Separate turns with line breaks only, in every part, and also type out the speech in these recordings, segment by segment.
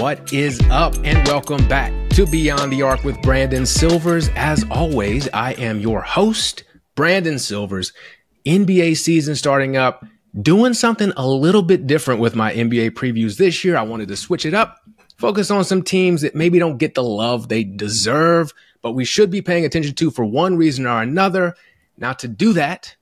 What is up, and welcome back to Beyond the Arc with Brandon Silvers. As always, I am your host, Brandon Silvers. NBA season starting up, doing something a little bit different with my NBA previews this year. I wanted to switch it up, focus on some teams that maybe don't get the love they deserve, but we should be paying attention to for one reason or another. Now, to do that,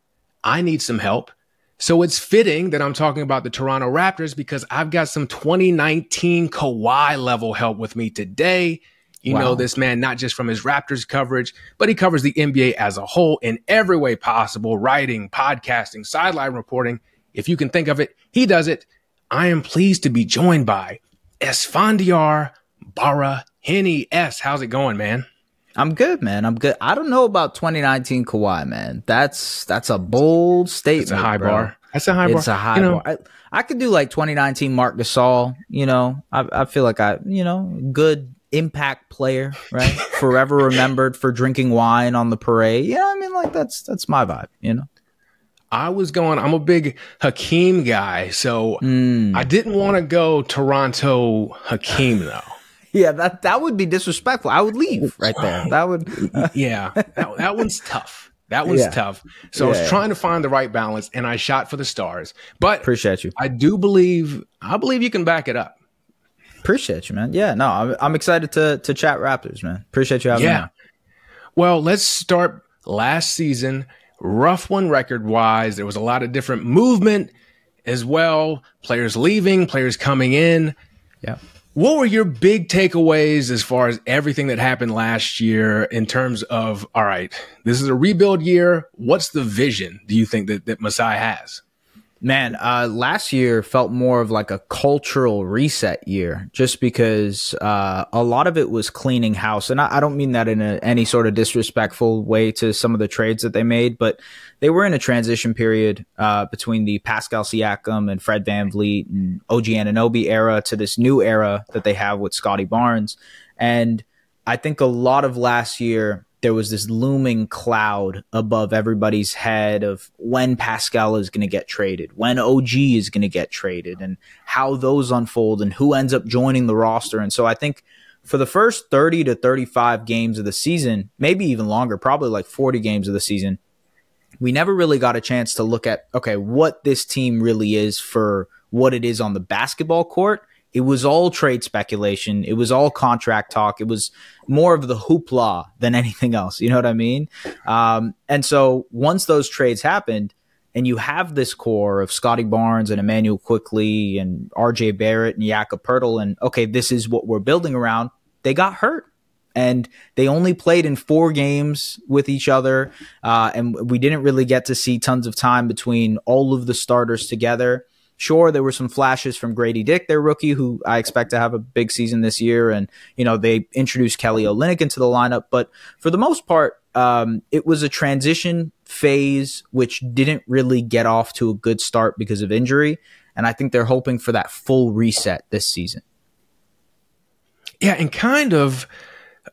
I need some help. So it's fitting that I'm talking about the Toronto Raptors because I've got some 2019 Kawhi level help with me today. You know this man, not just from his Raptors coverage, but he covers the NBA as a whole in every way possible, writing, podcasting, sideline reporting. If you can think of it, he does it. I am pleased to be joined by Esfandiar Baraheni. How's it going, man?
I'm good, man. I'm good. I don't know about 2019 Kawhi, man. That's a bold statement.
It's a high bar.
That's a high bar. It's a high bar. I could do like 2019 Marc Gasol. I feel like good impact player, right? Forever remembered for drinking wine on the parade. Yeah, I mean, like that's my vibe. I'm
a big Hakeem guy, so I didn't want to go Toronto Hakeem though.
Yeah, that would be disrespectful. I would leave right there. That would,
that one's tough. That one's tough. So I was trying to find the right balance, and I shot for the stars. But
appreciate you.
I believe you can back it up.
Appreciate you, man. Yeah, no, I'm excited to chat Raptors, man. Appreciate you having me on.
Well, let's start last season. Rough one record-wise. There was a lot of different movement as well. Players leaving, players coming in.
Yeah.
What were your big takeaways as far as everything that happened last year in terms of, all right, this is a rebuild year. What's the vision do you think that Masai has?
Man, last year felt more of like a cultural reset year just because a lot of it was cleaning house. And I don't mean that in any sort of disrespectful way to some of the trades that they made, but they were in a transition period between the Pascal Siakam and Fred VanVleet and OG Anunoby era to this new era that they have with Scottie Barnes. And I think a lot of last year, there was this looming cloud above everybody's head of when Pascal is going to get traded, when OG is going to get traded, and how those unfold and who ends up joining the roster. And so I think for the first 30 to 35 games of the season, maybe even longer, probably like 40 games of the season, we never really got a chance to look at, okay, what this team really is for what it is on the basketball court. It was all trade speculation. It was all contract talk. It was more of the hoopla than anything else. You know what I mean? And so once those trades happened and you have this core of Scottie Barnes and Emmanuel Quickley and RJ Barrett and Jakob Poeltl, and okay, this is what we're building around, they got hurt. And they only played in 4 games with each other. And we didn't really get to see tons of time between all of the starters together. Sure, there were some flashes from Gradey Dick, their rookie, who I expect to have a big season this year. And, they introduced Kelly Olynyk into the lineup. But for the most part, it was a transition phase, which didn't really get off to a good start because of injury. And I think they're hoping for that full reset this season.
Yeah, and kind of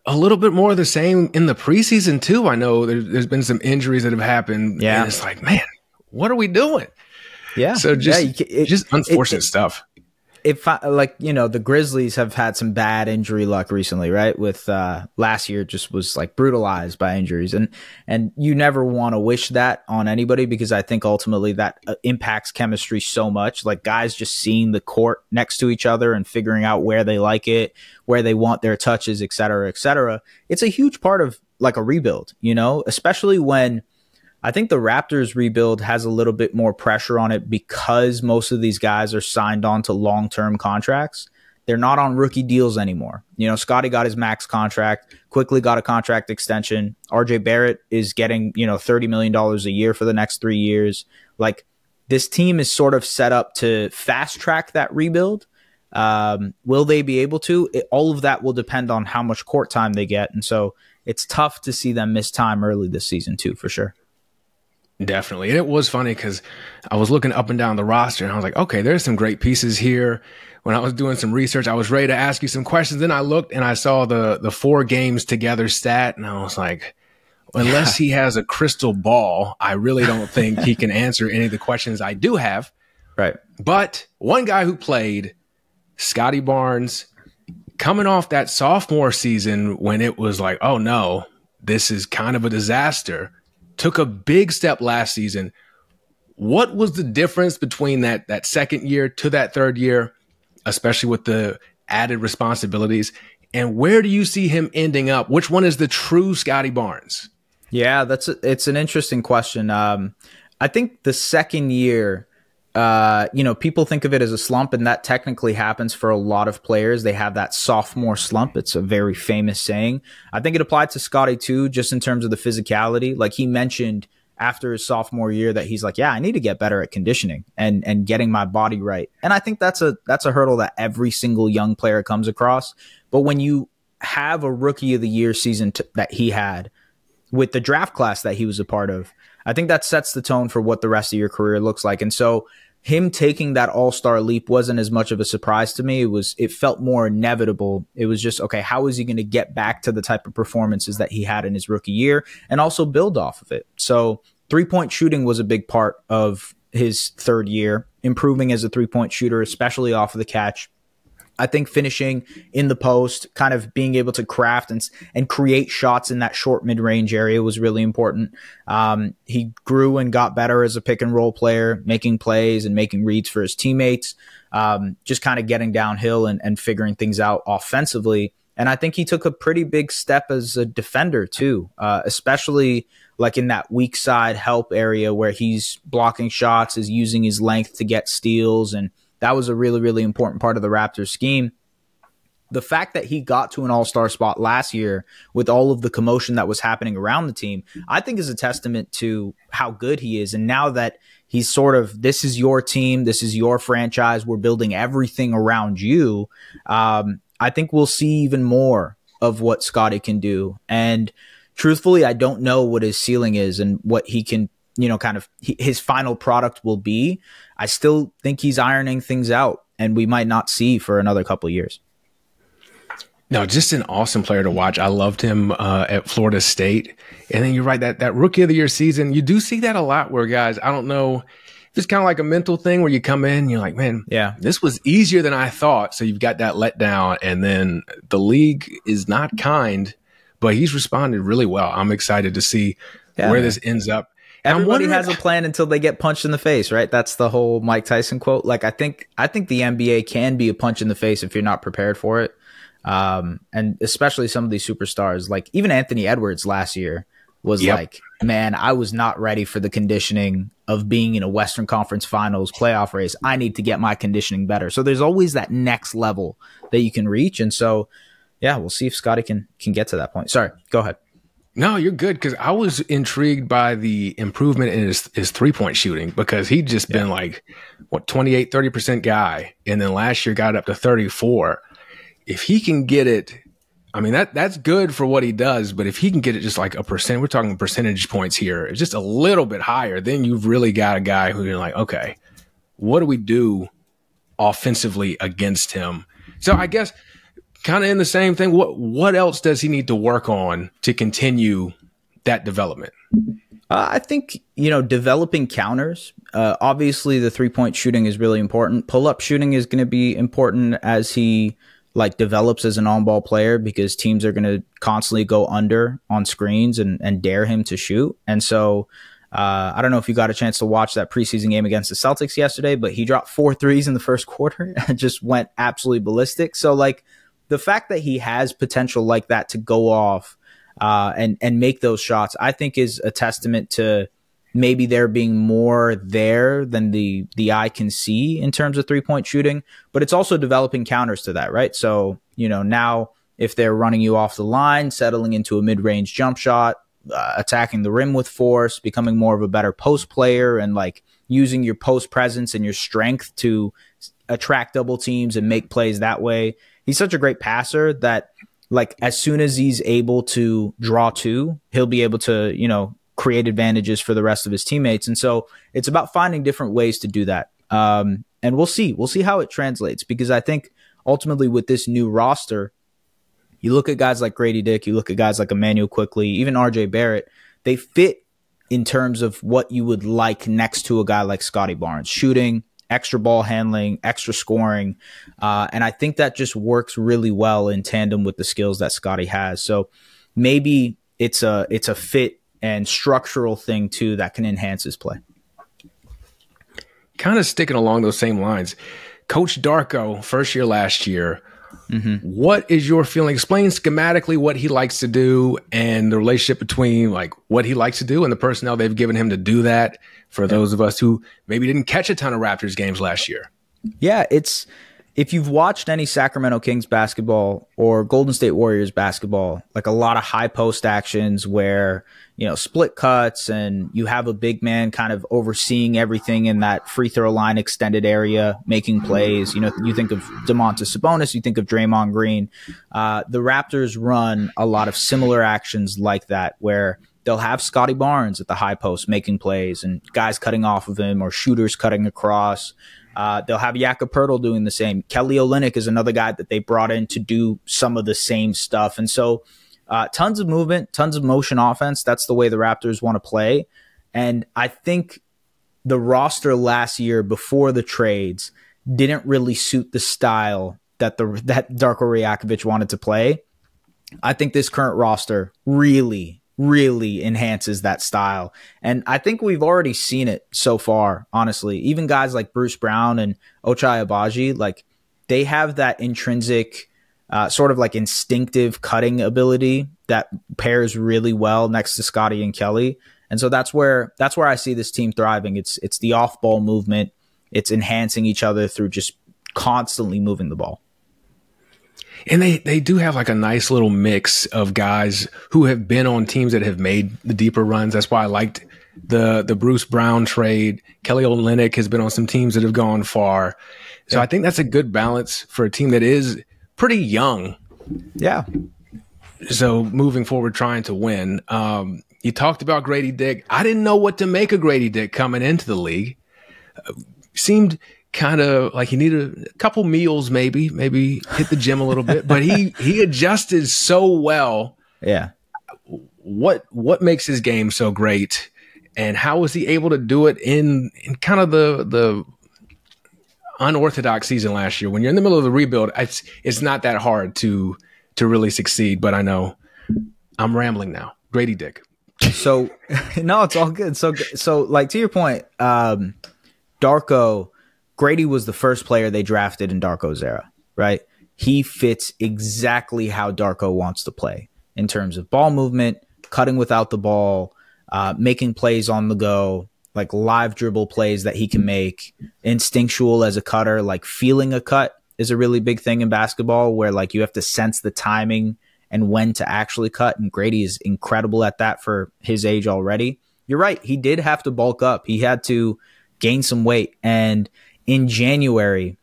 a little bit more of the same in the preseason, too. I know there's been some injuries that have happened. Yeah. And it's like, man, what are we doing?
Yeah.
So just unfortunate stuff.
The Grizzlies have had some bad injury luck recently, right? With last year just was like brutalized by injuries. And you never want to wish that on anybody because I think ultimately that impacts chemistry so much. Like guys just seeing the court next to each other and figuring out where they like it, where they want their touches, et cetera, et cetera. It's a huge part of like a rebuild, especially when I think the Raptors rebuild has a little bit more pressure on it because most of these guys are signed on to long-term contracts. They're not on rookie deals anymore. Scottie got his max contract, Quickley got a contract extension. RJ Barrett is getting, $30 million a year for the next 3 years. Like this team is sort of set up to fast track that rebuild. Will they be able to? All of that will depend on how much court time they get. And so it's tough to see them miss time early this season too, for sure.
Definitely. And it was funny because I was looking up and down the roster and I was like, okay, there's some great pieces here. When I was doing some research, I was ready to ask you some questions. Then I looked and I saw the 4 games together stat and I was like, unless he has a crystal ball, I really don't think he can answer any of the questions I do have.
Right.
But one guy who played, Scottie Barnes, coming off that sophomore season when it was like, oh no, this is kind of a disaster, took a big step last season. What was the difference between that second year to that third year, especially with the added responsibilities? And where do you see him ending up? Which one is the true Scottie Barnes?
Yeah, it's an interesting question. I think the second year, people think of it as a slump, and that technically happens for a lot of players. They have that sophomore slump. It's a very famous saying. I think it applied to Scottie too, just in terms of the physicality. Like he mentioned after his sophomore year that he's like, yeah, I need to get better at conditioning and getting my body right. And I think that's a hurdle that every single young player comes across. But when you have a rookie of the year season that he had with the draft class that he was a part of, I think that sets the tone for what the rest of your career looks like. And so him taking that all-star leap wasn't as much of a surprise to me. It felt more inevitable. It was just, okay, how is he going to get back to the type of performances that he had in his rookie year and also build off of it? So three-point shooting was a big part of his third year, improving as a three-point shooter, especially off of the catch. I think finishing in the post, kind of being able to craft and create shots in that short mid-range area was really important. He grew and got better as a pick and roll player, making plays and making reads for his teammates, just kind of getting downhill and figuring things out offensively. And I think he took a pretty big step as a defender too, especially like in that weak side help area where he's blocking shots, is using his length to get steals, and that was a really, really important part of the Raptors scheme. The fact that he got to an all-star spot last year with all of the commotion that was happening around the team, I think is a testament to how good he is. And now that he's sort of, this is your team, this is your franchise, we're building everything around you, I think we'll see even more of what Scottie can do. And truthfully, I don't know what his ceiling is and what he can, his final product will be. I still think he's ironing things out, and we might not see for another couple of years.
No, just an awesome player to watch. I loved him at Florida State. And then you're right, that rookie of the year season, you do see that a lot where guys, I don't know if it's kind of like a mental thing where you come in and you're like, man, yeah, this was easier than I thought. So you've got that letdown, and then the league is not kind, but he's responded really well. I'm excited to see where this ends up.
Everybody has a plan until they get punched in the face, right? That's the whole Mike Tyson quote. Like, I think the NBA can be a punch in the face if you're not prepared for it. And especially some of these superstars, like even Anthony Edwards last year was like, man, I was not ready for the conditioning of being in a Western Conference Finals playoff race. I need to get my conditioning better. So there's always that next level that you can reach. And so, yeah, we'll see if Scottie can get to that point. Sorry, go ahead.
No, you're good, because I was intrigued by the improvement in his three-point shooting, because he'd just been like, 28, 30% guy, and then last year got up to 34. If he can get it, I mean, that's good for what he does, but if he can get it just like a percent, we're talking percentage points here, it's just a little bit higher, then you've really got a guy who you're like, okay, what do we do offensively against him? So I guess kind of in the same thing, what else does he need to work on to continue that development?
I think, developing counters. Obviously, the three-point shooting is really important. Pull-up shooting is going to be important as he develops as an on-ball player, because teams are going to constantly go under on screens and dare him to shoot. And so I don't know if you got a chance to watch that preseason game against the Celtics yesterday, but he dropped 4 threes in the first quarter and just went absolutely ballistic. So the fact that he has potential like that to go off and make those shots, I think is a testament to maybe there being more there than the eye can see in terms of three-point shooting. But it's also developing counters to that, right? So, now if they're running you off the line, settling into a mid-range jump shot, attacking the rim with force, becoming more of a better post player, and using your post presence and your strength to attract double teams and make plays that way. He's such a great passer that as soon as he's able to draw two, he'll be able to, create advantages for the rest of his teammates. And so it's about finding different ways to do that. And we'll see how it translates, because I think ultimately with this new roster, you look at guys like Gradey Dick, you look at guys like Emmanuel Quickley, even RJ Barrett, they fit in terms of what you would like next to a guy like Scottie Barnes: shooting, extra ball handling, extra scoring. And I think that just works really well in tandem with the skills that Scottie has. So maybe it's a fit and structural thing too that can enhance his play.
Kind of sticking along those same lines, Coach Darko, first year last year, what is your feeling? Explain schematically what he likes to do and the relationship between like what he likes to do and the personnel they've given him to do that for those of us who maybe didn't catch a ton of Raptors games last year.
Yeah, if you've watched any Sacramento Kings basketball or Golden State Warriors basketball, like a lot of high post actions where, split cuts and you have a big man kind of overseeing everything in that free throw line extended area, making plays. You think of Domantas Sabonis, you think of Draymond Green. The Raptors run a lot of similar actions like that where they'll have Scottie Barnes at the high post making plays and guys cutting off of him or shooters cutting across. They'll have Jakob Poeltl doing the same. Kelly Olynyk is another guy that they brought in to do some of the same stuff. And so tons of movement, tons of motion offense. That's the way the Raptors want to play. And I think the roster last year before the trades didn't really suit the style that Darko Rajakovic wanted to play. I think this current roster really enhances that style. And I think we've already seen it so far, honestly. Even guys like Bruce Brown and Ochai Agbaji, like they have that intrinsic sort of like instinctive cutting ability that pairs really well next to Scottie and Kelly. And so that's where I see this team thriving. It's the off-ball movement. It's enhancing each other through just constantly moving the ball.
And they do have like a nice little mix of guys who have been on teams that have made the deeper runs. That's why I liked the Bruce Brown trade. Kelly Olynyk has been on some teams that have gone far. So I think that's a good balance for a team that is pretty young.
Yeah.
So moving forward, trying to win. You talked about Gradey Dick. I didn't know what to make of Gradey Dick coming into the league. Seemed kind of like he needed a couple meals, maybe hit the gym a little bit, but he adjusted so well.
Yeah.
What makes his game so great, and how was he able to do it in kind of the unorthodox season last year? When you're in the middle of the rebuild, it's not that hard to really succeed, but I know I'm rambling now. Gradey Dick.
So no, it's all good. So like to your point, Darko, Gradey was the first player they drafted in Darko's era, right? He fits exactly how Darko wants to play in terms of ball movement, cutting without the ball, making plays on the go, like live dribble plays that he can make, instinctual as a cutter, like feeling a cut is a really big thing in basketball where like you have to sense the timing and when to actually cut. And Gradey is incredible at that for his age already. You're right. He did have to bulk up. He had to gain some weight. And in January,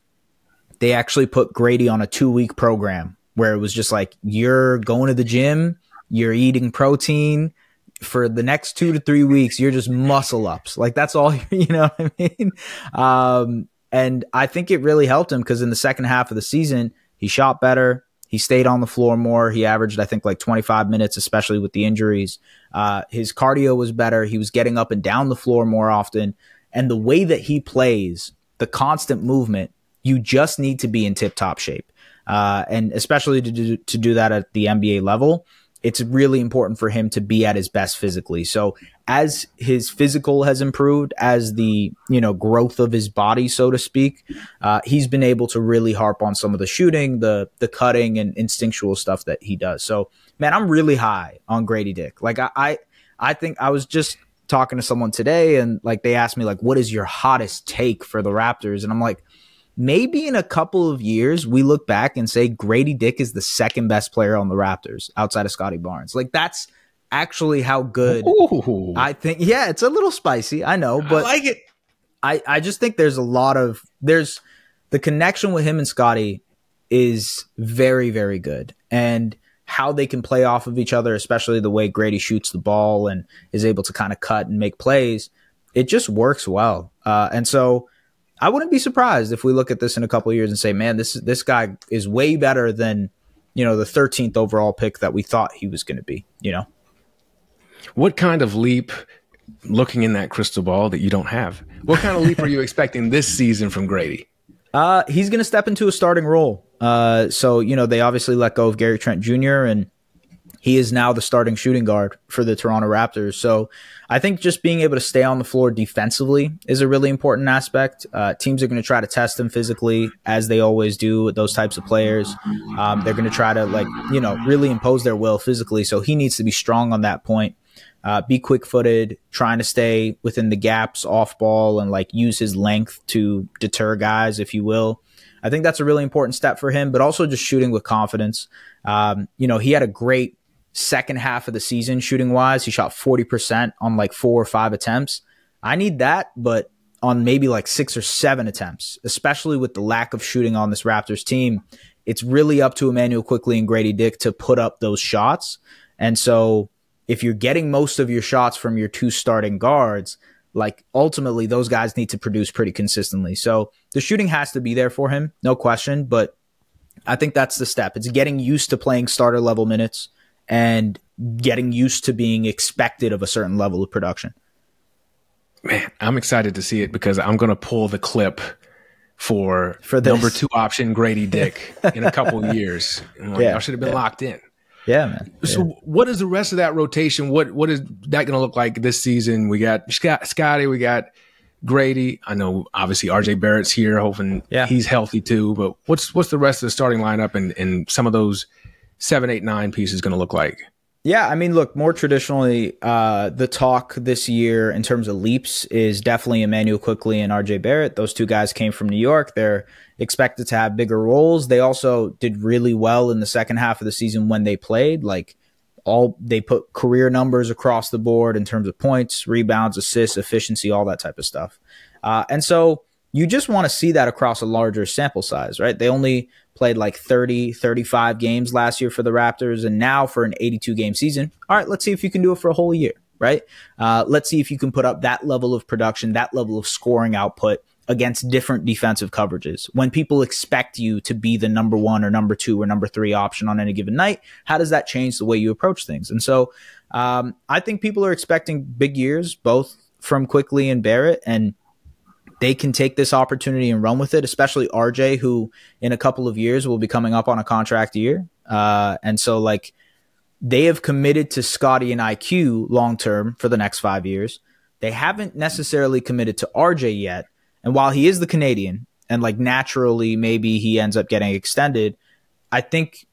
they actually put Gradey on a 2-week program where it was just like, you're going to the gym, you're eating protein for the next 2 to 3 weeks. You're just muscle ups. Like that's all, you know what I mean? And I think it really helped him because in the second half of the season, he shot better. He stayed on the floor more. He averaged, I think, like 25 minutes, especially with the injuries. His cardio was better. He was getting up and down the floor more often. And the way that he plays, the constant movement, you just need to be in tip-top shape. And especially to do that at the NBA level, it's really important for him to be at his best physically. So as his physical has improved, as the growth of his body, so to speak, he's been able to really harp on some of the shooting, the cutting, and instinctual stuff that he does. So, man, I'm really high on Gradey Dick. Like I think I was just talking to someone today, and like they asked me like, what is your hottest take for the Raptors? And I'm like, maybe in a couple of years we look back and say Gradey Dick is the second best player on the Raptors outside of Scottie Barnes. Like that's actually how good. Ooh. I think. Yeah, it's a little spicy, I know, but
I like it.
I just think there's the connection with him and Scottie is very, very good, and how they can play off of each other, especially the way Gradey shoots the ball and is able to kind of cut and make plays. It just works well. And so I wouldn't be surprised if we look at this in a couple of years and say, man, this guy is way better than, the 13th overall pick that we thought he was going to be,
What kind of leap looking in that crystal ball that you don't have, what kind of leap are you expecting this season from Gradey?
He's going to step into a starting role. So, they obviously let go of Gary Trent Jr., and he is now the starting shooting guard for the Toronto Raptors. So I think just being able to stay on the floor defensively is a really important aspect. Teams are going to try to test him physically, as they always do with those types of players. They're going to try to really impose their will physically. So he needs to be strong on that point. Be quick-footed, trying to stay within the gaps off ball and use his length to deter guys, if you will. I think that's a really important step for him, but also just shooting with confidence. He had a great second half of the season shooting wise. He shot 40% on 4 or 5 attempts. I need that, but on maybe 6 or 7 attempts, especially with the lack of shooting on this Raptors team. It's really up to Immanuel Quickley and Gradey Dick to put up those shots. And so if you're getting most of your shots from your 2 starting guards, ultimately those guys need to produce pretty consistently. So the shooting has to be there for him, no question, but I think that's the step. It's getting used to playing starter level minutes and getting used to being expected of a certain level of production.
Man, I'm excited to see it because I'm going to pull the clip for number 2 option Gradey Dick in a couple of years. I should have been locked in.
Yeah, man.
So what is the rest of that rotation? What is that going to look like this season? We got Scottie, we got Gradey. I know obviously RJ Barrett's here, hoping he's healthy too. But what's the rest of the starting lineup and some of those 7, 8, 9 pieces going to look like?
Yeah, I mean, look, more traditionally, the talk this year in terms of leaps is definitely Immanuel Quickley and RJ Barrett. Those 2 guys came from New York. They're expected to have bigger roles. They also did really well in the second half of the season when they played. They put career numbers across the board in terms of points, rebounds, assists, efficiency, all that type of stuff. And so you just want to see that across a larger sample size, right? They only played 30, 35 games last year for the Raptors, and now for an 82-game season. All right, let's see if you can do it for a whole year, right? Let's see if you can put up that level of production, that level of scoring output against different defensive coverages. When people expect you to be the number 1 or number 2 or number 3 option on any given night, how does that change the way you approach things? And so I think people are expecting big years, both from Quickley and Barrett, and they can take this opportunity and run with it, especially RJ, who in a couple of years will be coming up on a contract year. And so they have committed to Scottie and IQ long-term for the next 5 years. They haven't necessarily committed to RJ yet. And while he is the Canadian and naturally maybe he ends up getting extended, I think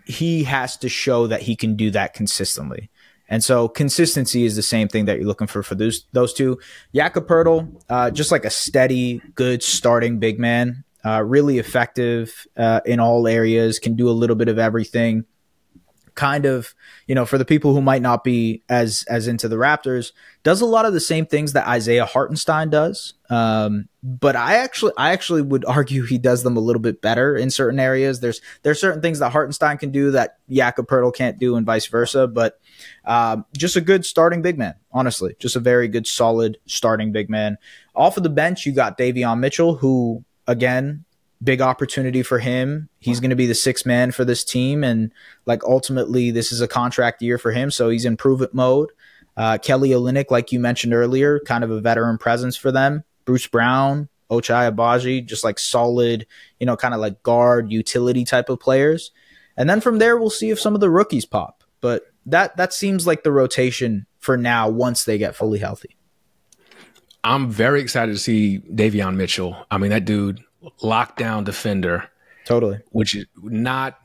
he has to show that he can do that consistently. And so consistency is the same thing that you're looking for those 2. Jakob Poeltl, just a steady, good starting big man, really effective in all areas, can do a little bit of everything. Kind of, for the people who might not be as into the Raptors, does a lot of the same things that Isaiah Hartenstein does. But I actually would argue he does them a little bit better in certain areas. There's certain things that Hartenstein can do that Jakob Poeltl can't do, and vice versa. But just a good starting big man, honestly, just a very good, solid starting big man. Off of the bench, you got Davion Mitchell, who again, big opportunity for him. He's going to be the 6th man for this team. And ultimately this is a contract year for him. So he's in prove-it mode. Kelly Olynyk, like you mentioned earlier, kind of a veteran presence for them. Bruce Brown, Ochai Agbaji, just solid, kind of guard utility type of players. And then from there, we'll see if some of the rookies pop. But that seems like the rotation for now once they get fully healthy.
I'm very excited to see Davion Mitchell. I mean, that dude, lockdown defender.
Totally.
Which is not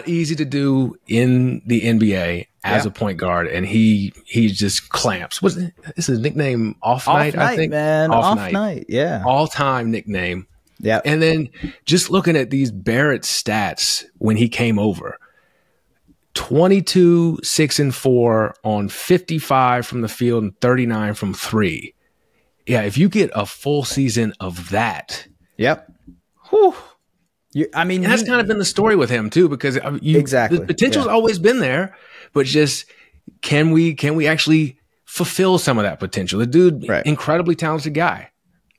easy to do in the NBA as a point guard. And he just clamps. This is his nickname Off Night, I think.
Man. Off night. Yeah.
All-time nickname.
Yeah.
And then just looking at these Barrett stats when he came over. 22, 6, and 4 on 55 from the field and 39 from 3. Yeah, if you get a full season of that.
Yep.
Whew.
And
that's kind of been the story with him too, because
exactly
the potential's always been there, but just can we actually fulfill some of that potential? The dude, incredibly talented guy.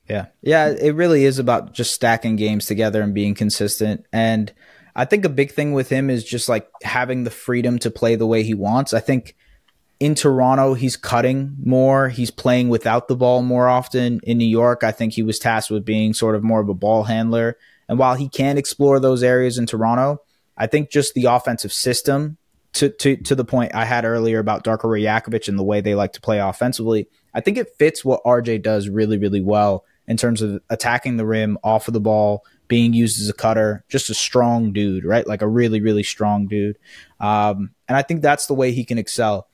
Yeah. Yeah. It really is about just stacking games together and being consistent. And I think a big thing with him is just having the freedom to play the way he wants. I think in Toronto, he's cutting more. He's playing without the ball more often. In New York, I think he was tasked with being sort of more of a ball handler. And while he can explore those areas in Toronto, I think just the offensive system, to the point I had earlier about Darko Rajakovic and the way they like to play offensively, I think it fits what RJ does really, really well in terms of attacking the rim, off of the ball, being used as a cutter, just a strong dude, right? Like a really, really strong dude. And I think that's the way he can excel.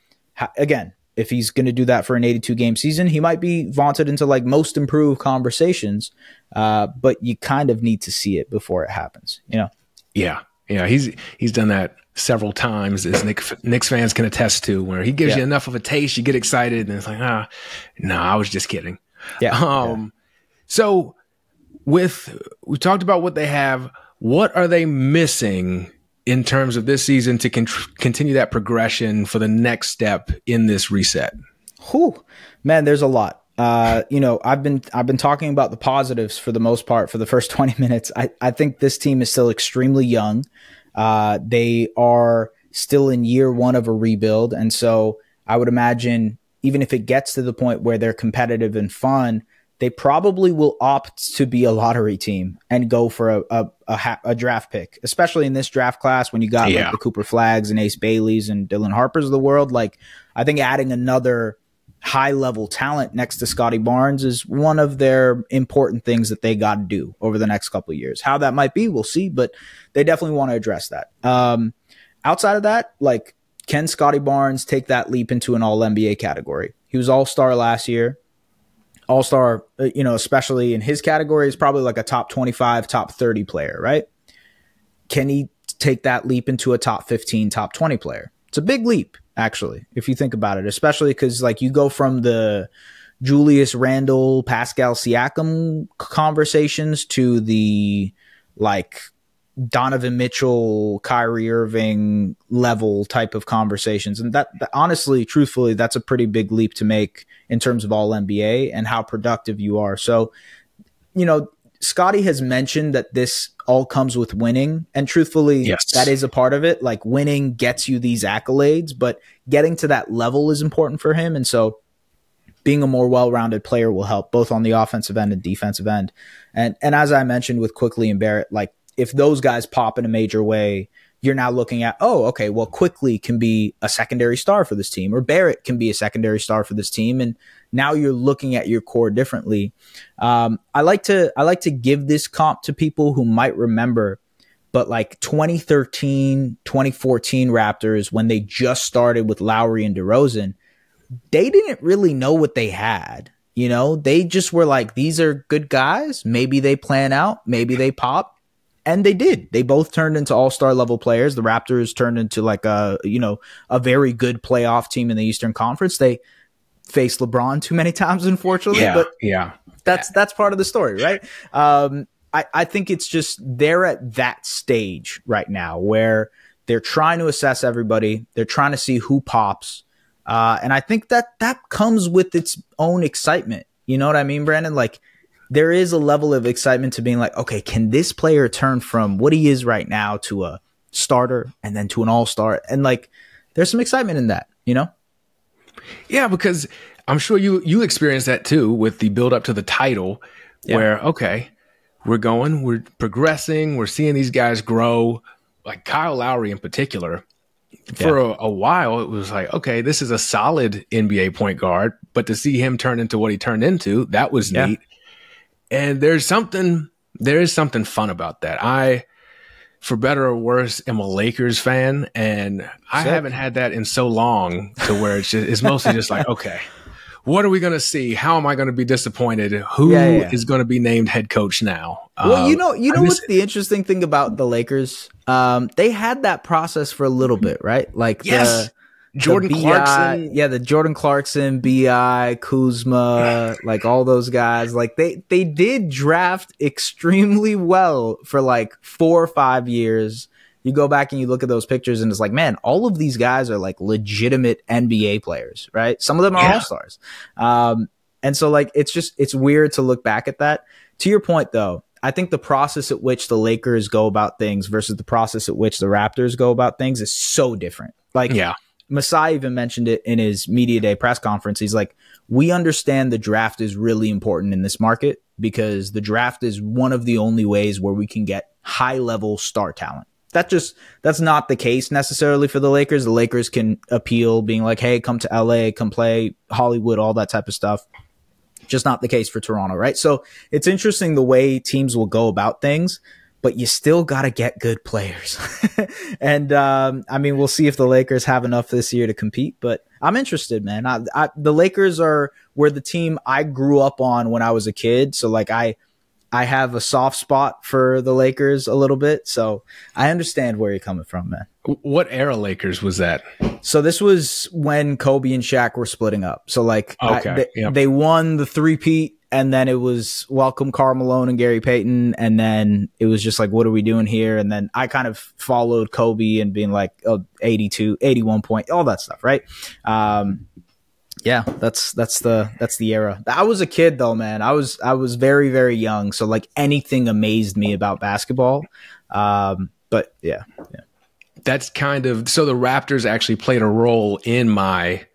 Again, if he's going to do that for an 82-game season, he might be vaunted into like most improved conversations, but you kind of need to see it before it happens, you know?
Yeah. He's done that several times, as Knicks fans can attest to, where he gives you enough of a taste, you get excited, and it's like, no, I was just kidding. So we talked about what they have. What are they missing in terms of this season to continue that progression for the next step in this reset?
Whew, man, there's a lot. I've been talking about the positives for the most part for the first 20 minutes. I think this team is still extremely young. They are still in year one of a rebuild. And so I would imagine even if it gets to the point where they're competitive and fun, they probably will opt to be a lottery team and go for a draft pick, especially in this draft class when you got like the Cooper Flaggs and Ace Baileys and Dylan Harpers of the world. Like, I think adding another high level talent next to Scottie Barnes is one of their important things that they got to do over the next couple of years. How that might be, we'll see, but they definitely want to address that. Outside of that, like, can Scottie Barnes take that leap into an all NBA category? He was all-star last year. All-star, especially in his category, is probably like a top 25, top 30 player, right? Can he take that leap into a top 15, top 20 player? It's a big leap, actually, if you think about it, especially because like you go from the Julius Randle, Pascal Siakam conversations to the like Donovan Mitchell, Kyrie Irving level type of conversations. And that honestly, truthfully, that's a pretty big leap to make in terms of all NBA and how productive you are. So, Scottie has mentioned that this all comes with winning. And truthfully, that is a part of it. Like, winning gets you these accolades, but getting to that level is important for him. And so being a more well-rounded player will help both on the offensive end and defensive end. And as I mentioned with Quickly and Barrett, like, if those guys pop in a major way, you're now looking at, Quickly can be a secondary star for this team, or Barrett can be a secondary star for this team. And now you're looking at your core differently. I like to give this comp to people who might remember, but like 2013, 2014 Raptors, when they just started with Lowry and DeRozan, they didn't really know what they had. They just were like, these are good guys. Maybe they plan out, maybe they pop. And they did. They both turned into all-star level players. The Raptors turned into like a very good playoff team in the Eastern Conference. They faced LeBron too many times, unfortunately. That's part of the story, right? I think it's just they're at that stage right now where they're trying to assess everybody. They're trying to see who pops. And I think that comes with its own excitement. You know what I mean, Brandon? Like, there is a level of excitement to being like, okay, can this player turn from what he is right now to a starter and then to an all-star? And like, there's some excitement in that, Yeah,
because I'm sure you experienced that too with the build up to the title where, okay, we're progressing. We're seeing these guys grow, like Kyle Lowry in particular. For a while, it was like, okay, this is a solid NBA point guard, but to see him turn into what he turned into, that was neat. And there is something fun about that. I, for better or worse, am a Lakers fan, and I haven't had that in so long to where it's mostly just like, okay, what are we going to see? How am I going to be disappointed? Who is going to be named head coach now?
Well, what's the interesting thing about the Lakers? They had that process for a little bit, right? Like
Jordan Clarkson.
The Jordan Clarkson, B.I., Kuzma, like all those guys. Like they did draft extremely well for like 4 or 5 years. You go back and you look at those pictures and it's like, man, all of these guys are like legitimate NBA players, right? Some of them are all-stars. And so like, it's weird to look back at that. To your point though, I think the process at which the Lakers go about things versus the process at which the Raptors go about things is so different. Like, Masai even mentioned it in his media day press conference. He's like, we understand the draft is really important in this market because the draft is one of the only ways where we can get high level star talent. That's not the case necessarily for the Lakers. The Lakers can appeal being like, hey, come to LA, come play Hollywood, all that type of stuff. Just not the case for Toronto, right? So it's interesting the way teams will go about things, but you still got to get good players. And I mean, we'll see if the Lakers have enough this year to compete, but I'm interested, man. The Lakers were the team I grew up on when I was a kid. So like I have a soft spot for the Lakers a little bit. So I understand where you're coming from, man.
What era Lakers was that?
So this was when Kobe and Shaq were splitting up. So like
yep.
They won the three-peat, and then it was welcome Karl Malone and Gary Payton. And then it was just like, what are we doing here? And then I kind of followed Kobe and being like, oh, 82, 81 point, all that stuff. Right. Yeah, that's the era. I was a kid though, man. I was very, very young. So like anything amazed me about basketball. But yeah.
That's kind of, so the Raptors actually played a role in my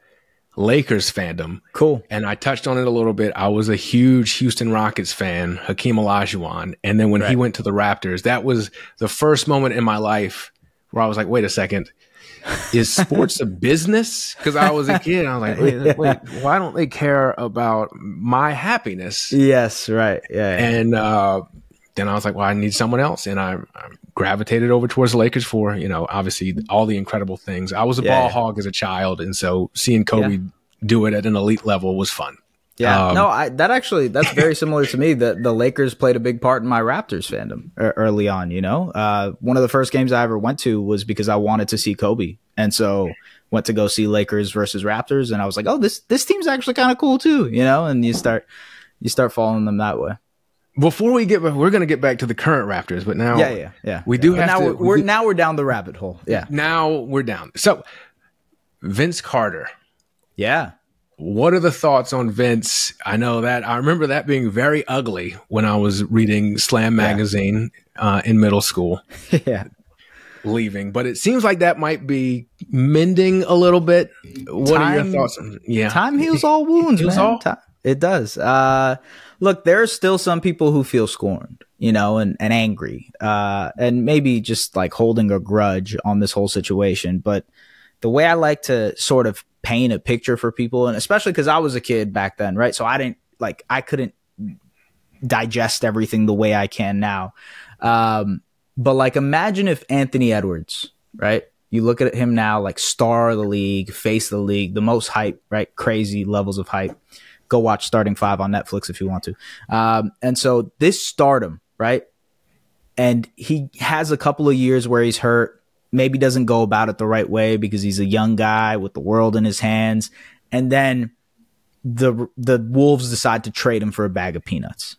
Lakers fandom.
Cool.
And I touched on it a little bit. I was a huge Houston Rockets fan, Hakeem Olajuwon. And then when he went to the Raptors, that was the first moment in my life where I was like, wait a second, is sports a business? Because I was a kid. I was like, wait, why don't they care about my happiness?
Yes, right. Yeah.
And then I was like, well, I need someone else. And I gravitated over towards the Lakers for, obviously all the incredible things. I was a ball hog as a child. And so seeing Kobe do it at an elite level was fun.
Yeah, that's very similar to me. The Lakers played a big part in my Raptors fandom early on. One of the first games I ever went to was because I wanted to see Kobe, and so went to go see Lakers versus Raptors, and I was like, oh, this team's actually kind of cool too, and you start following them that way.
Before we're going to get back to the current Raptors, but now, we do have to.
We're down the rabbit hole. Yeah,
now we're down. So, Vince Carter.
Yeah.
What are the thoughts on Vince? I remember that being very ugly when I was reading Slam magazine in middle school.
Yeah.
Leaving. But it seems like that might be mending a little bit. What are your thoughts?
Time heals all wounds, man. It does. Look, there are still some people who feel scorned, and angry, and maybe just like holding a grudge on this whole situation. But the way I like to sort of paint a picture for people, and especially because I was a kid back then, right? So I couldn't digest everything the way I can now. But like, imagine if Anthony Edwards, right? You look at him now, like star of the league, face of the league, the most hype, right? Crazy levels of hype. Go watch Starting Five on Netflix if you want to. And so this stardom, right? And he has a couple of years where he's hurt. Maybe doesn't go about it the right way because he's a young guy with the world in his hands. And then the Wolves decide to trade him for a bag of peanuts,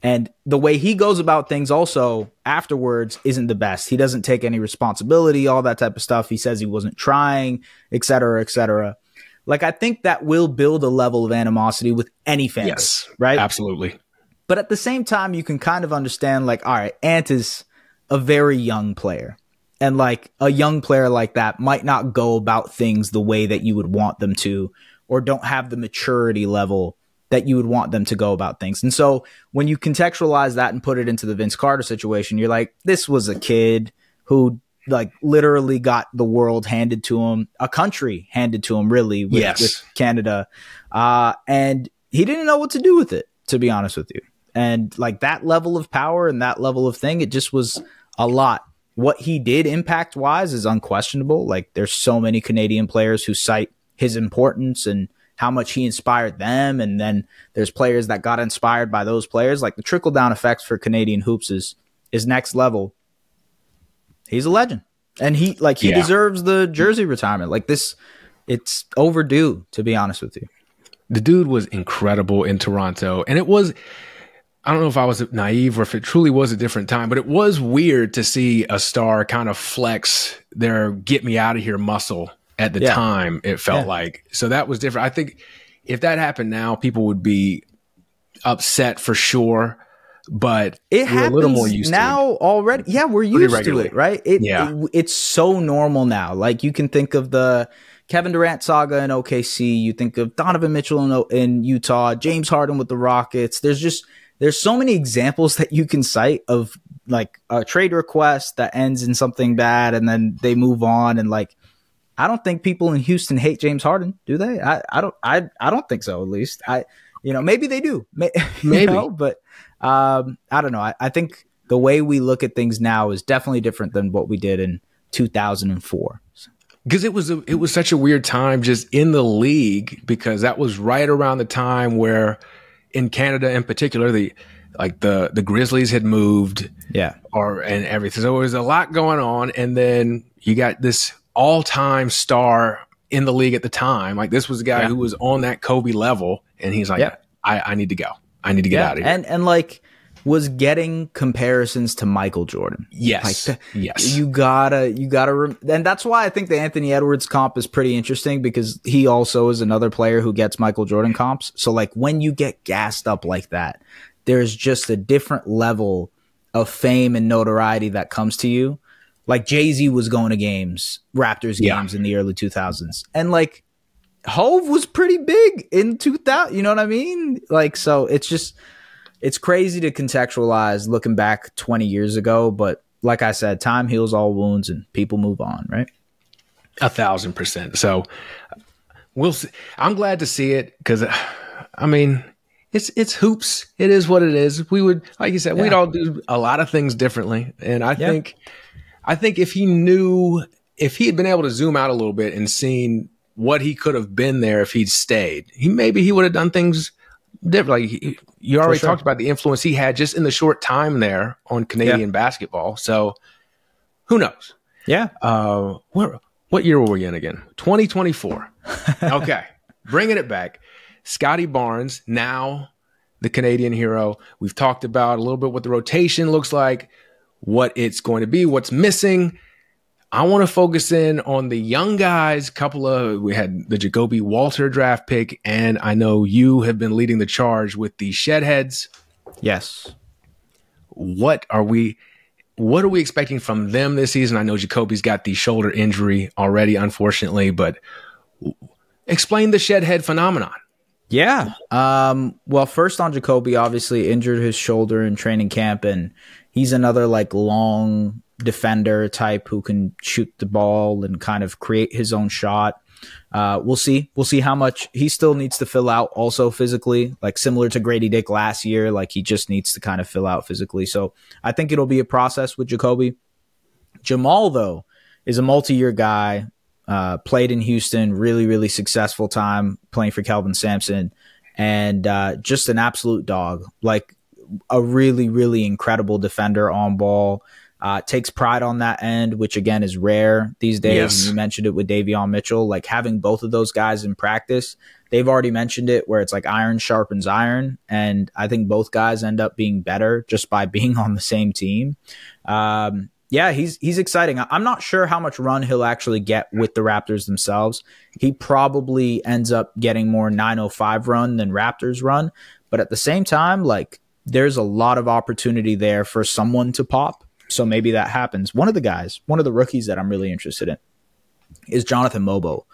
And the way he goes about things also afterwards isn't the best. He doesn't take any responsibility, all that type of stuff. He says he wasn't trying, et cetera, et cetera. Like, I think that will build a level of animosity with any fan.
Yes,
right?
Absolutely.
But at the same time, you can kind of understand, like, all right, Ant is a very young player. And like a young player like that might not go about things the way that you would want them to, or don't have the maturity level that you would want them to go about things. And so when you contextualize that and put it into the Vince Carter situation, you're like, this was a kid who like literally got the world handed to him, a country handed to him, really, with Canada. And he didn't know what to do with it, to be honest with you. And like that level of power and that level of thing, it just was a lot. What he did impact wise is unquestionable. Like there's so many Canadian players who cite his importance and how much he inspired them. And then there's players that got inspired by those players. Like the trickle down effects for Canadian hoops is next level. He's a legend, and he deserves the jersey retirement. Like this, it's overdue, to be honest with you.
The dude was incredible in Toronto, and it was, I don't know if I was naive or if it truly was a different time, but it was weird to see a star kind of flex their get me out of here muscle at the time, it felt like. So that was different. I think if that happened now, people would be upset for sure. but
it
we're a little more
happens
used
now
to it.
Already. Yeah, we're
Pretty
used to
regularly.
it, right? It's so normal now. Like you can think of the Kevin Durant saga in OKC. You think of Donovan Mitchell in Utah, James Harden with the Rockets. There's so many examples that you can cite of like a trade request that ends in something bad and then they move on. And like, I don't think people in Houston hate James Harden, do they? I don't think so. At least maybe they do,
maybe,
but I don't know. I think the way we look at things now is definitely different than what we did in 2004.
Because it was such a weird time just in the league, because that was right around the time where in Canada in particular, the Grizzlies had moved, and everything. So there was a lot going on, and then you got this all-time star in the league at the time. Like this was a guy who was on that Kobe level, and he's like, I need to go. I need to get out of here.
And like was getting comparisons to Michael Jordan.
Yes. Yes.
You gotta, and that's why I think the Anthony Edwards comp is pretty interesting, because he also is another player who gets Michael Jordan comps. So like when you get gassed up like that, there's just a different level of fame and notoriety that comes to you. Like Jay-Z was going to games, Raptors games in the early 2000s. And like Hove was pretty big in 2000. You know what I mean? Like, so it's crazy to contextualize looking back 20 years ago. But like I said, time heals all wounds and people move on, right?
1,000%. So we'll see. I'm glad to see it because, I mean, it's hoops. It is what it is. We would, like you said, we'd all do a lot of things differently. And I think if he had been able to zoom out a little bit and seen what he could have been there if he'd stayed, maybe he would have done things different. Like you already talked about the influence he had just in the short time there on Canadian basketball. So who knows? Yeah. What year were we in again? 2024. Okay. Bringing it back. Scottie Barnes, now the Canadian hero. We've talked about a little bit what the rotation looks like, what it's going to be, what's missing. I want to focus in on the young guys. We had the Jacoby Walter draft pick, and I know you have been leading the charge with the Shedheads.
Yes.
What are we expecting from them this season? I know Jacoby's got the shoulder injury already, unfortunately, but explain the Shedhead phenomenon.
Yeah. Well, first on Jacoby, obviously injured his shoulder in training camp, and he's another like long defender type who can shoot the ball and kind of create his own shot. We'll see how much he still needs to fill out also physically, like similar to Gradey Dick last year. Like he just needs to kind of fill out physically. So I think it'll be a process with Jacoby. Jamal, though, is a multi-year guy, played in Houston, really, really successful time playing for Kelvin Sampson, and just an absolute dog, like a really, really incredible defender on ball. Takes pride on that end, which again is rare these days. Yes. And you mentioned it with Davion Mitchell, like having both of those guys in practice. They've already mentioned it where it's like iron sharpens iron. And I think both guys end up being better just by being on the same team. He's exciting. I'm not sure how much run he'll actually get with the Raptors themselves. He probably ends up getting more 905 run than Raptors run. But at the same time, like there's a lot of opportunity there for someone to pop. So maybe that happens. One of the rookies that I'm really interested in is Jonathan Mobo.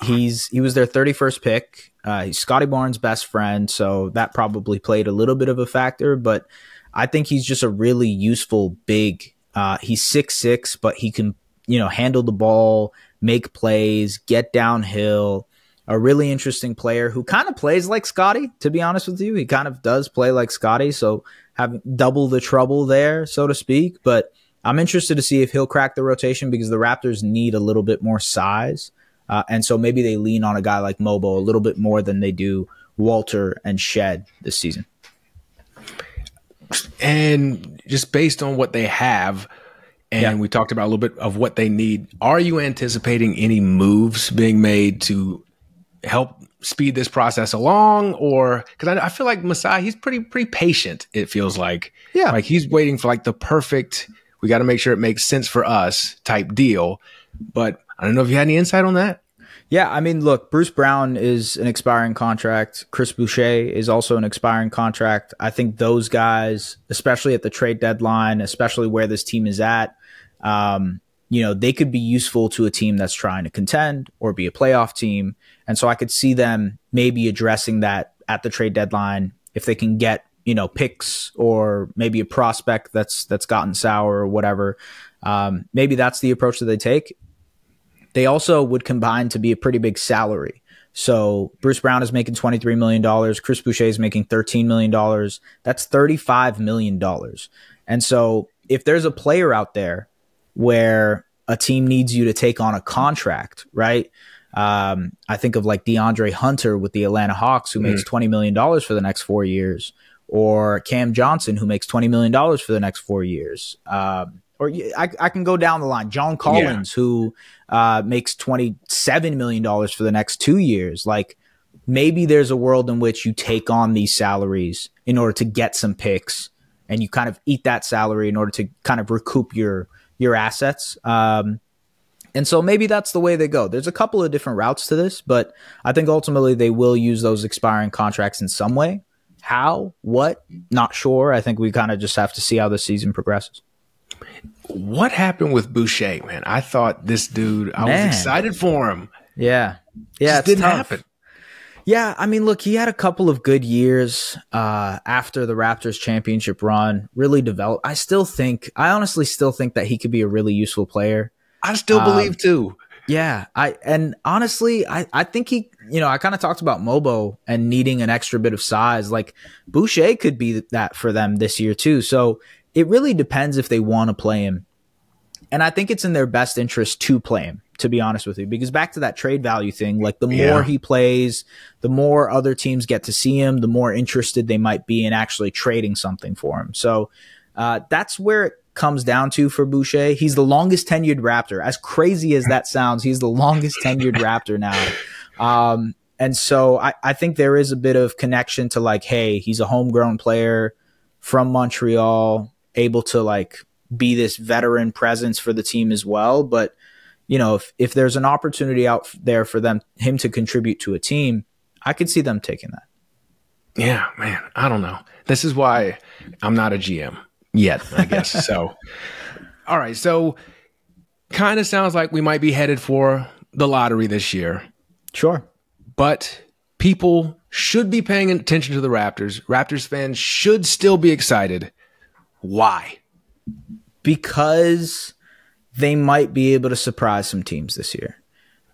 He was their 31st pick. He's Scottie Barnes' best friend, so that probably played a little bit of a factor, but I think he's just a really useful big. He's 6'6", but he can, handle the ball, make plays, get downhill. A really interesting player who kind of plays like Scottie, to be honest with you. He kind of does play like Scottie, so having double the trouble there, so to speak. But I'm interested to see if he'll crack the rotation because the Raptors need a little bit more size. And so maybe they lean on a guy like Mobo a little bit more than they do Walter and Shed this season.
And just based on what they have, and we talked about a little bit of what they need, are you anticipating any moves being made to help speed this process along? Or because I feel like Masai, he's pretty patient, it feels like. Yeah. Like he's waiting for like the perfect, we got to make sure it makes sense for us type deal. But I don't know if you had any insight on that.
Yeah, I mean, look, Bruce Brown is an expiring contract. Chris Boucher is also an expiring contract. I think those guys, especially at the trade deadline, especially where this team is at, they could be useful to a team that's trying to contend or be a playoff team. And so I could see them maybe addressing that at the trade deadline if they can get, picks or maybe a prospect that's gotten sour or whatever. Maybe that's the approach that they take. They also would combine to be a pretty big salary. So Bruce Brown is making $23 million. Chris Boucher is making $13 million. That's $35 million. And so if there's a player out there where a team needs you to take on a contract, right? I think of like DeAndre Hunter with the Atlanta Hawks, who makes $20 million for the next 4 years, or Cam Johnson, who makes $20 million for the next 4 years. Or I can go down the line. John Collins, who makes $27 million for the next 2 years. Like, maybe there's a world in which you take on these salaries in order to get some picks, and you kind of eat that salary in order to kind of recoup your assets. And so maybe that's the way they go. There's a couple of different routes to this, but I think ultimately they will use those expiring contracts in some way. How? What? Not sure. I think we kind of just have to see how the season progresses.
What happened with Boucher, man? I thought this dude, I was excited for him.
Yeah.
It didn't happen.
Yeah, I mean, look, he had a couple of good years after the Raptors championship run, really developed. I honestly still think that he could be a really useful player.
I still believe too.
Yeah, honestly, I think he, I kind of talked about Mobo and needing an extra bit of size. Like, Boucher could be that for them this year too. So it really depends if they want to play him. And I think it's in their best interest to play him, to be honest with you, because back to that trade value thing, like the more he plays, the more other teams get to see him, the more interested they might be in actually trading something for him. So that's where it comes down to for Boucher. He's the longest tenured Raptor. As crazy as that sounds, he's the longest tenured Raptor now. And so I think there is a bit of connection to like, hey, he's a homegrown player from Montreal, able to like be this veteran presence for the team as well. But, if there's an opportunity out there for him to contribute to a team, I could see them taking that.
Yeah, man. I don't know. This is why I'm not a GM yet, I guess. So, all right. So kind of sounds like we might be headed for the lottery this year.
Sure.
But people should be paying attention to the Raptors. Raptors fans should still be excited. Why?
Because they might be able to surprise some teams this year.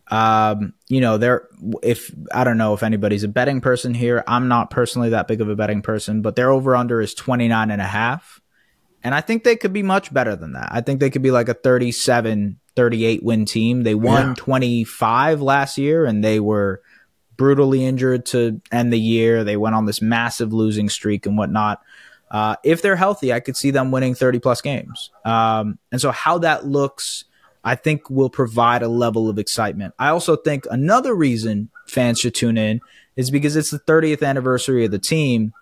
I don't know if anybody's a betting person here. I'm not personally that big of a betting person, but their over-under is 29.5. And I think they could be much better than that. I think they could be like a 37, 38 win team. They won 25 last year, and they were brutally injured to end the year. They went on this massive losing streak and whatnot. If they're healthy, I could see them winning 30-plus games. And so how that looks, I think, will provide a level of excitement. I also think another reason fans should tune in is because it's the 30th anniversary of the team.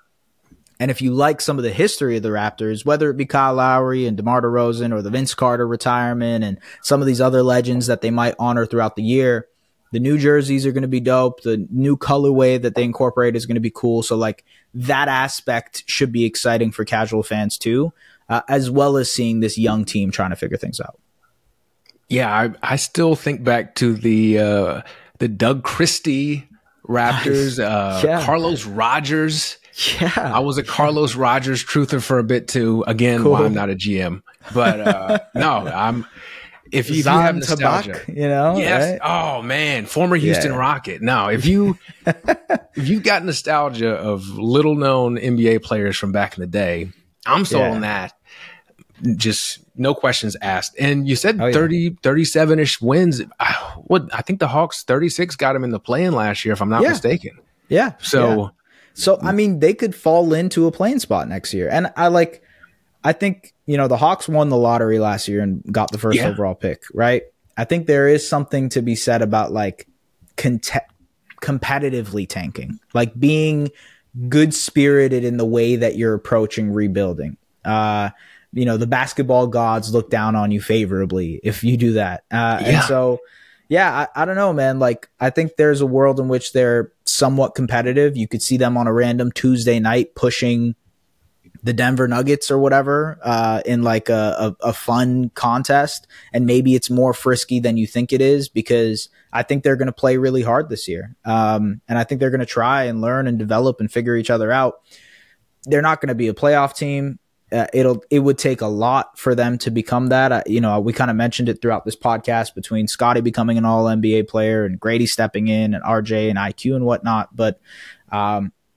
And if you like some of the history of the Raptors, whether it be Kyle Lowry and DeMar DeRozan or the Vince Carter retirement and some of these other legends that they might honor throughout the year, the new jerseys are going to be dope. The new colorway that they incorporate is going to be cool. So like that aspect should be exciting for casual fans too, as well as seeing this young team trying to figure things out.
Yeah, I still think back to the Doug Christie Raptors, Carlos Rogers.
Yeah,
I was a Carlos Rogers truther for a bit too. Again, cool. Why I'm not a GM, but no, if you have nostalgia,
Tabak,
yes.
Right?
Oh man, former Houston Rocket. No, if you got nostalgia of little known NBA players from back in the day, I'm sold on that. Just no questions asked. And you said 37-ish wins. I think the Hawks 36 got them in the play-in last year, if I'm not mistaken.
Yeah.
So
I mean, they could fall into a playing spot next year. And I think, the Hawks won the lottery last year and got the first overall pick, right? I think there is something to be said about like competitively tanking, like being good spirited in the way that you're approaching rebuilding. The basketball gods look down on you favorably if you do that. And so, Yeah, I don't know, man. Like, I think there's a world in which they're somewhat competitive. You could see them on a random Tuesday night pushing the Denver Nuggets or whatever in like a fun contest. And maybe it's more frisky than you think it is, because I think they're going to play really hard this year. And I think they're going to try and learn and develop and figure each other out. They're not going to be a playoff team. It would take a lot for them to become that. We kind of mentioned it throughout this podcast, between Scottie becoming an all NBA player and Gradey stepping in and RJ and IQ and whatnot. But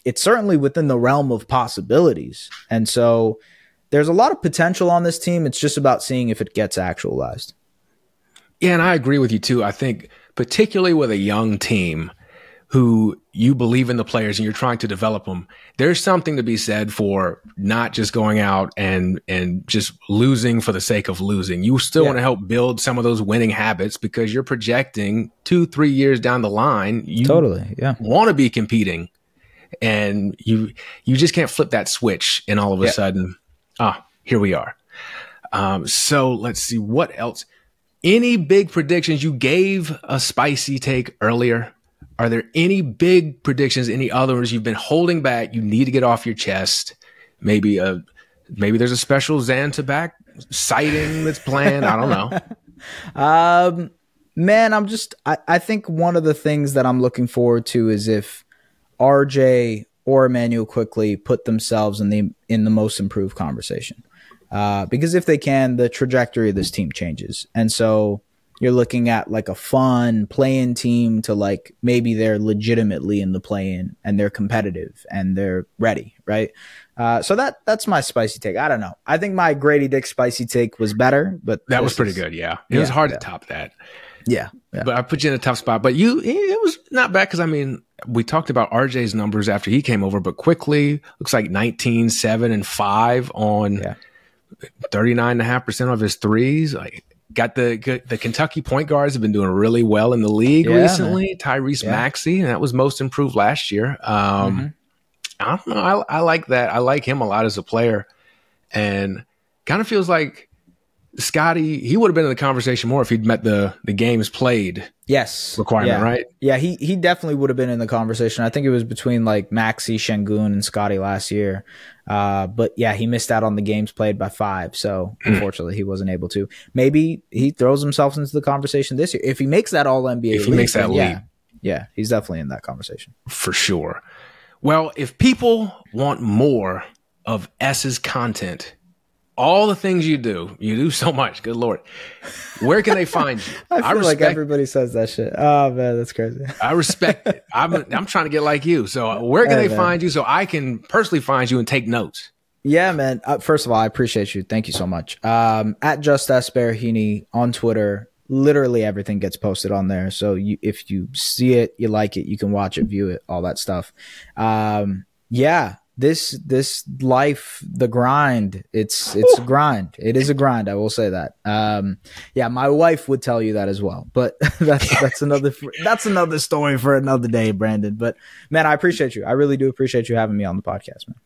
it's certainly within the realm of possibilities. And so there's a lot of potential on this team. It's just about seeing if it gets actualized.
Yeah, and I agree with you too. I think particularly with a young team who you believe in the players and you're trying to develop them, there's something to be said for not just going out and just losing for the sake of losing. You still want to help build some of those winning habits, because you're projecting 2-3 years down the line. You want to be competing, and you just can't flip that switch and all of a sudden, here we are. So let's see what else. Any big predictions? You gave a spicy take earlier. Are there any big predictions, any others you've been holding back, you need to get off your chest? Maybe there's a special Zanzibar sighting that's planned. I don't know.
Man, I think one of the things that I'm looking forward to is if RJ or Emmanuel quickly put themselves in the most improved conversation. Because if they can, the trajectory of this team changes. And so you're looking at like a fun play-in team to like maybe they're legitimately in the play-in and they're competitive and they're ready, right? So that's my spicy take. I don't know. I think my Gradey Dick spicy take was better, but
that was pretty good. Yeah, it was hard to top that.
Yeah,
but I put you in a tough spot. But it was not bad, because I mean, we talked about RJ's numbers after he came over, but quickly looks like 19, 7, and 5 on 39.5% of his threes. Like, got the Kentucky point guards have been doing really well in the league recently. Man. Tyrese Maxey, and that was most improved last year. I don't know. I like that. I like him a lot as a player, and kind of feels like Scottie, he would have been in the conversation more if he'd met the games played requirement, right?
Yeah, he definitely would have been in the conversation. I think it was between like Maxey, Şengün, and Scottie last year. But yeah, he missed out on the games played by 5. So unfortunately, he wasn't able to. Maybe he throws himself into the conversation this year. If he makes that all NBA,
if he makes that leap.
Yeah, he's definitely in that conversation.
For sure. Well, if people want more of S's content, all the things you do so much. Good Lord. Where can they find you?
I feel like everybody says that shit. Oh man, that's crazy.
I respect it. I'm trying to get like you. So where can they find you so I can personally find you and take notes?
Yeah, man. First of all, I appreciate you. Thank you so much. At Just S Baraheni on Twitter. Literally everything gets posted on there. So if you see it, you like it, you can watch it, view it, all that stuff. This life, the grind, it's a grind. It is a grind. I will say that. My wife would tell you that as well, but that's another story for another day, Brandon. But man, I appreciate you. I really do appreciate you having me on the podcast, man.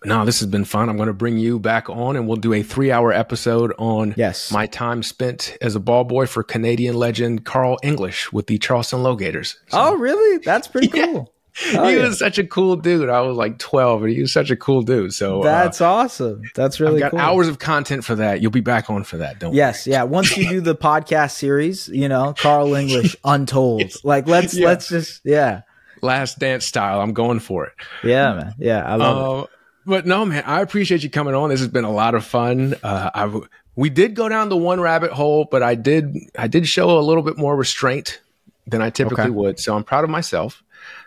No, this has been fun. I'm going to bring you back on, and we'll do a 3-hour episode on my time spent as a ball boy for Canadian legend Carl English with the Charleston Lowgators. So,
oh, really? That's pretty cool.
He was such a cool dude. I was like 12, and he was such a cool dude. So
that's awesome. That's really
I've got hours of content for that. You'll be back on for that. Don't worry.
Yeah. Once you do the podcast series, Carl English Untold. Like let's just
Last Dance style. I'm going for it.
Yeah, man. Yeah, I love it.
But no, man, I appreciate you coming on. This has been a lot of fun. We did go down the one rabbit hole, but I did show a little bit more restraint than I typically would. So I'm proud of myself.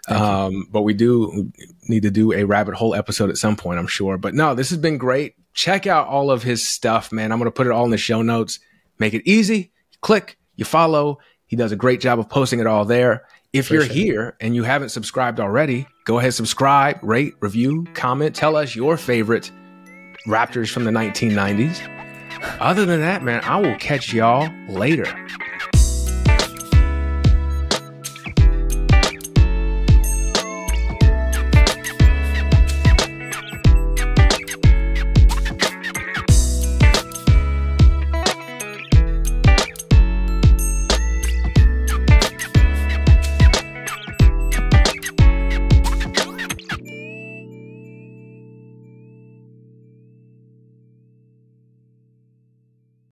But we do need to do a rabbit hole episode at some point, I'm sure. But no, this has been great. Check out all of his stuff, man. I'm going to put it all in the show notes. Make it easy. You click, you follow. He does a great job of posting it all there. If you're here and you haven't subscribed already, go ahead, subscribe, rate, review, comment. Tell us your favorite Raptors from the 1990s. Other than that, man, I will catch y'all later.